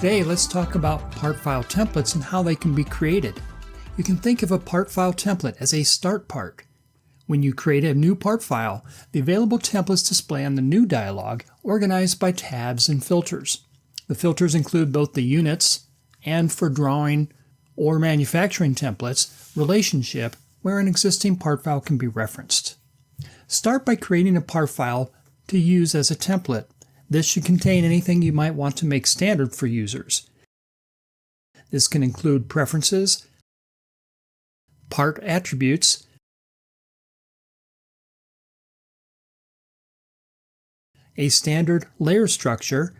Today, let's talk about part file templates and how they can be created. You can think of a part file template as a start part. When you create a new part file, the available templates display on the new dialog, organized by tabs and filters. The filters include both the units and, for drawing or manufacturing templates, relationship, where an existing part file can be referenced. Start by creating a part file to use as a template. This should contain anything you might want to make standard for users. This can include preferences, part attributes, a standard layer structure,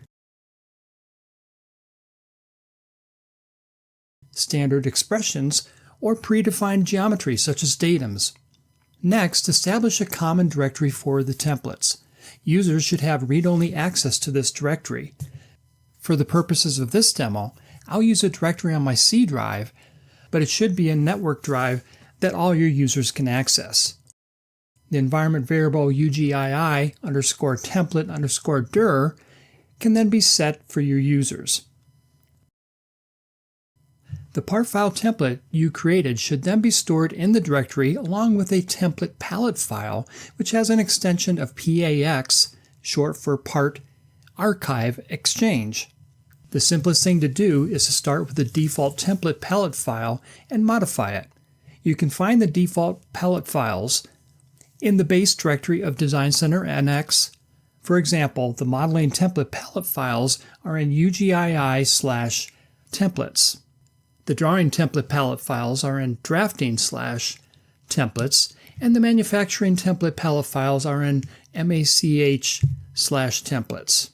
standard expressions, or predefined geometry such as datums. Next, establish a common directory for the templates. Users should have read-only access to this directory. For the purposes of this demo, I'll use a directory on my C drive, but it should be a network drive that all your users can access. The environment variable UGII_template_dir can then be set for your users. The part file template you created should then be stored in the directory along with a template palette file, which has an extension of PAX, short for Part Archive Exchange. The simplest thing to do is to start with the default template palette file and modify it. You can find the default palette files in the base directory of Design Center NX. For example, the modeling template palette files are in UGII/templates. The drawing template palette files are in drafting/templates, and the manufacturing template palette files are in MACH/templates.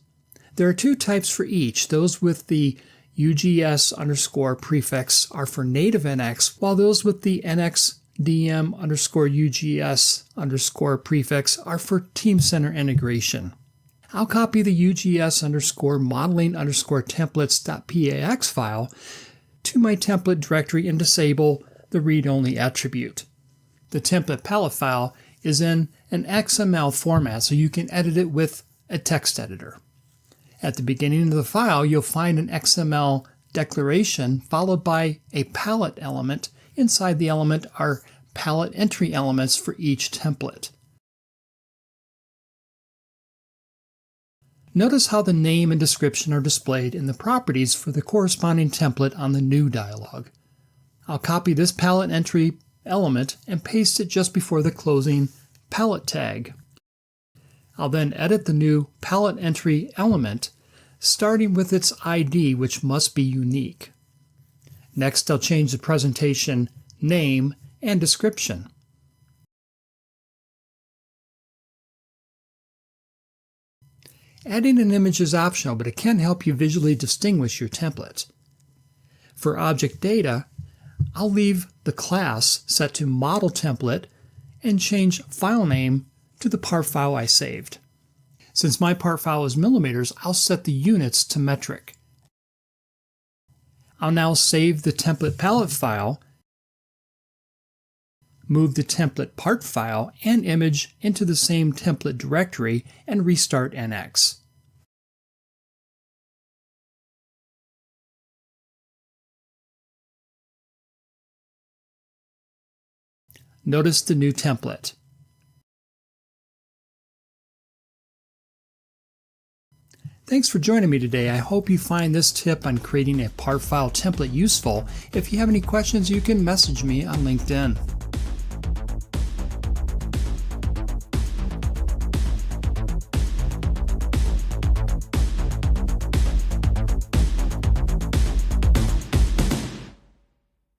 There are two types for each. Those with the UGS_ prefix are for native NX, while those with the NX DM_UGS_ prefix are for Teamcenter integration. I'll copy the UGS_modeling_templates.pax file to my template directory and disable the read-only attribute. The template palette file is in an XML format, so you can edit it with a text editor. At the beginning of the file, you'll find an XML declaration followed by a palette element. Inside the element are palette entry elements for each template. Notice how the name and description are displayed in the properties for the corresponding template on the new dialog. I'll copy this palette entry element and paste it just before the closing palette tag. I'll then edit the new palette entry element, starting with its ID, which must be unique. Next, I'll change the presentation name and description. Adding an image is optional, but it can help you visually distinguish your template. For object data, I'll leave the class set to model template and change file name to the part file I saved. Since my part file is millimeters, I'll set the units to metric. I'll now save the template palette file, move the template part file and image into the same template directory, and restart NX. Notice the new template. Thanks for joining me today. I hope you find this tip on creating a part file template useful. If you have any questions, you can message me on LinkedIn.